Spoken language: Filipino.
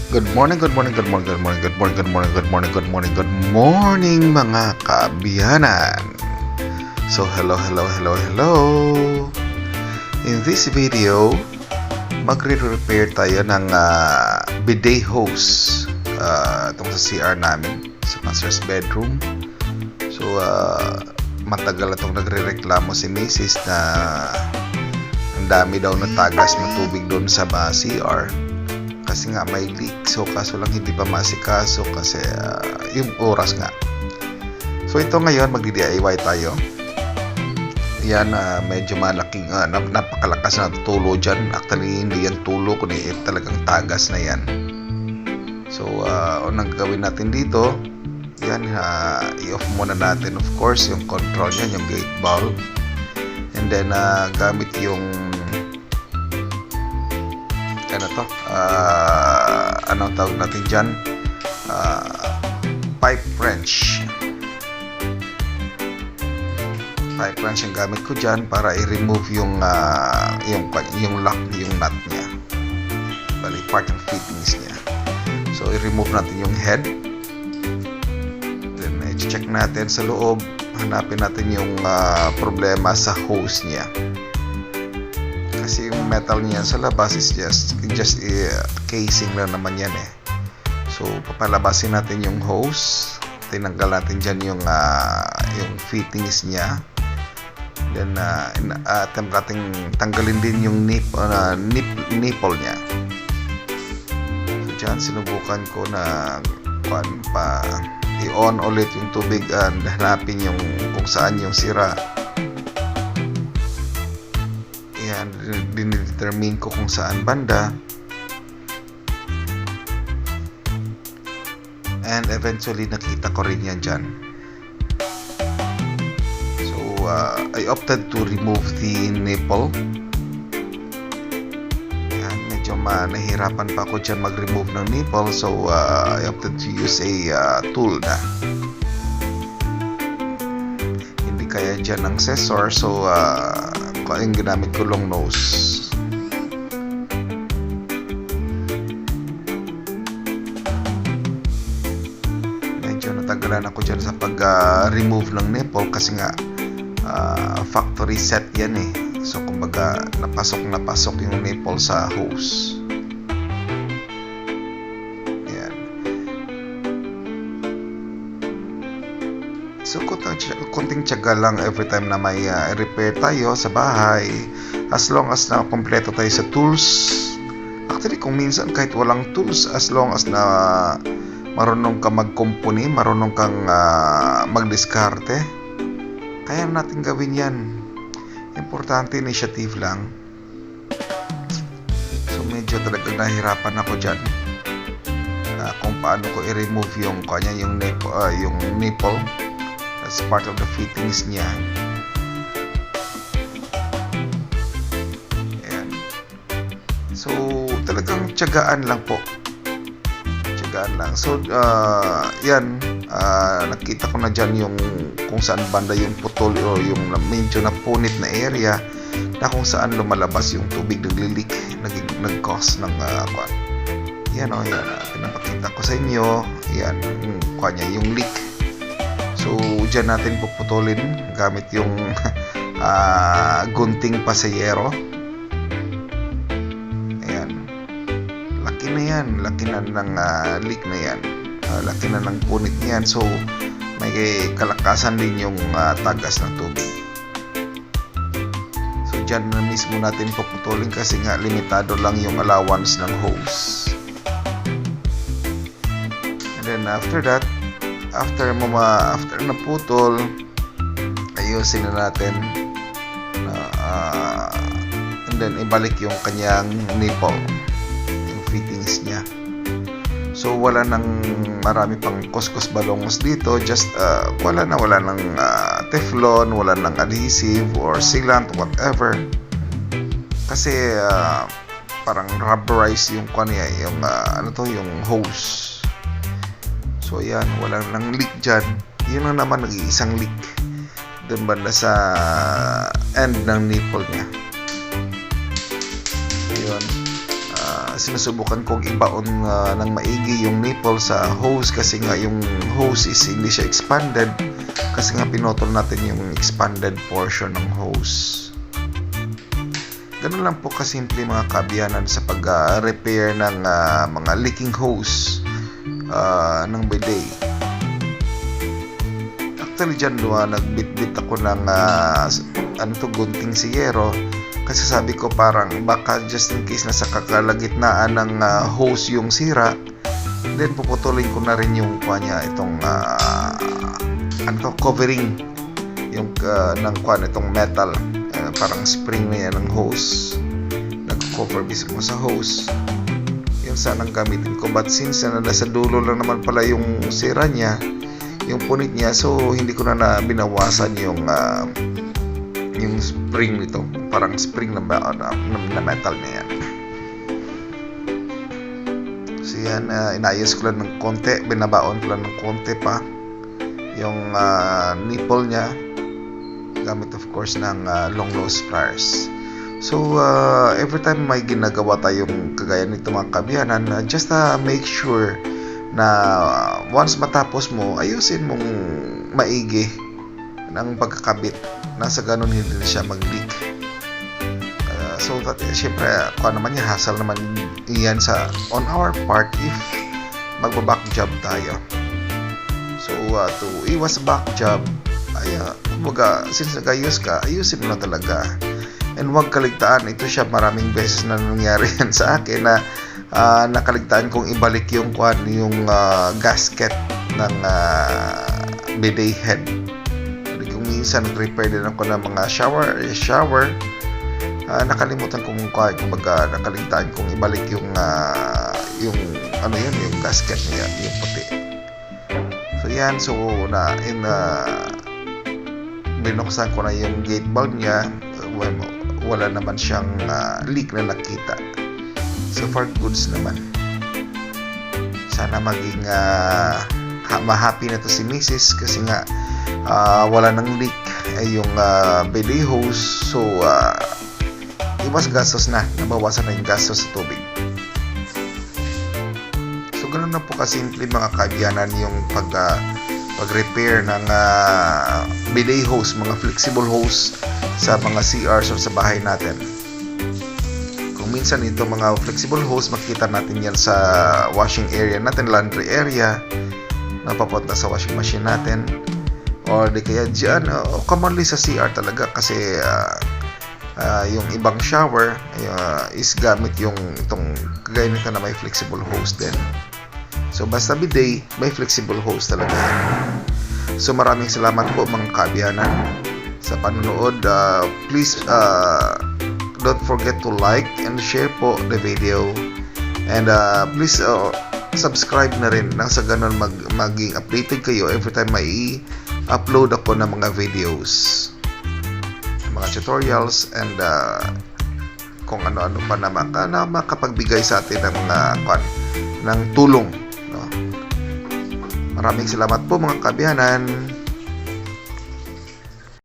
Good morning, good morning, good morning, good morning, good morning, good morning, good morning, good morning, good morning mga kabiyanan. So hello. In this video, magre-repair tayo ng bidet hose itong sa CR namin, sa master's bedroom. So matagal na itong nagre-reklamo si Mrs. na ang dami daw na tagas na tubig doon sa CR kasi nga may leak. So kaso lang hindi pa masikaso kasi yung oras nga. So ito ngayon magdi-DIY tayo. Yan, medyo malaking napakalakas na tulo dyan. Actually hindi yan tulo kundi talagang tagas na yan. So unang gawin natin dito, yan, i-off muna natin of course yung control niyan, yung gate valve. And then gamit yung anong tawag natin dyan, pipe wrench yung gamit ko dyan para i-remove yung lock, yung nut nya, bali part ng fittings nya. So i-remove natin yung head, then i-check natin sa loob, hanapin natin yung problema sa hose nya. Kasi yung metal niya sa labas is just casing lang naman yan eh. So papalabasin natin yung hose, tinanggal natin dyan yung fittings niya. Then attempt natin tanggalin din yung nipple niya. So dyan sinubukan ko na i-on ulit yung tubig and hanapin yung kung saan yung sira. Yan, dinedetermine ko kung saan banda, and eventually nakita ko rin yan dyan. So I opted to remove the nipple. Yan, medyo nahirapan pa ako dyan mag-remove ng nipple, so I opted to use a tool na hindi kaya dyan ng scissor. So yung ginamit ko long nose. Medyo natagalan ako dyan sa pag-remove ng nipple kasi nga factory set yan eh. So kumbaga napasok yung nipple sa hose. Yan. So konting tiyaga lang every time na may repair tayo sa bahay, as long as na kompleto tayo sa tools. Actually kung minsan kahit walang tools, as long as na marunong ka magkumpuni, marunong kang magdiskarte, kaya natin gawin yan. Importante initiative lang. So medyo talagang nahirapan ako dyan kung paano ko i-remove yung nipple as part of the fittings niya. Ayan. So talagang tiyagaan lang po. Tiyagaan lang. So yan, nakita ko na dyan yung kung saan banda yung putol o yung medyo napunit na area na kung saan lumalabas yung tubig, nagli-leak, nag-cause ng yan o, yan, pinapakita ko sa inyo. Yan, yung leak. So dyan natin puputulin gamit yung gunting pasayero. Ayan, laki na yan, laki na ng leak na yan, laki na ng punit niyan. So may kalakasan din yung tagas ng tubig. So dyan na mismo natin puputulin kasi nga limitado lang yung allowance ng hose. And then after that, after naputol, ayusin na natin and then ibalik yung kanyang nipple, yung fittings niya. So wala nang marami pang kuskus balongos dito, just wala nang teflon, wala nang adhesive or sealant, whatever, kasi parang rubberized yung yung hose. So yan, wala nang leak dyan. Yun na naman nag-iisang leak doon banda sa end ng nipple niya. Yun, sinusubukan kong ibaon ng maigi yung nipple sa hose kasi nga yung hose is hindi siya expanded kasi nga pinotol natin yung expanded portion ng hose. Ganun lang po kasimple mga kabiyanan sa pag-repair ng mga leaking hose ng bidet. Actually dyan nagbitbit ako ng gunting siyero kasi sabi ko parang baka just in case nasa kakalagitnaan ng hose yung sira, then puputulin ko na rin yung itong covering yung itong metal, parang spring na yan ng hose, nag-cover mismo sa hose. Yun sanang gamitin ko, but since nasa dulo lang naman pala yung sira niya, yung punit niya, so hindi ko na binawasan yung spring nito, parang spring na metal na yan. So yan, inayos ko lang ng konti, binabaon ko lang ng konti pa yung nipple niya gamit of course ng long nose pliers. So every time may ginagawa tayong kagaya nito mga kabiyanan, just make sure na once matapos mo, ayusin mong maigi ng pagkakabit, nasa ganun hindi siya mag-leak. So that syempre naman niya, hassle naman iyan on our part if magbaback job tayo. So to iwas back job, since nag-ayos ka, ayusin mo na talaga. And huwag kaligtaan, ito siya maraming beses na nangyari yan sa akin na nakaligtaan kong ibalik yung gasket ng bidet head. Kung minsan nag-repair din ako ng mga shower, nakalimutan kong nakaligtaan kong ibalik yung gasket niya, yung puti. So yan, binuksan ko na yung gate valve niya, wala naman siyang leak na nakita. So far goods naman. Sana maging ma-happy na to si Mrs. kasi nga wala nang leak yung bidet hose. So iwas gastos na, nabawasan na yung gastos sa tubig. So ganun na po kasimple mga kabiyanan yung pag-repair ng bidet hose, mga flexible hose sa mga CRs or sa bahay natin. Kung minsan ito mga flexible hose, makikita natin yan sa washing area natin, laundry area, napapunta sa washing machine natin, or di kaya dyan, commonly sa CR talaga kasi yung ibang shower is gamit itong kagaya nito na may flexible hose din. So basta bidet, may flexible hose talaga yan. So maraming salamat po mga kabiyanan sa panonood. Please don't forget to like and share po the video, and please subscribe na rin nang sa ganun maging updated kayo every time may upload ako ng mga videos, mga tutorials, and kung ano-ano pa na makapagbigay sa atin ng mga ng tulong, no? Maraming salamat po mga kabiyanan.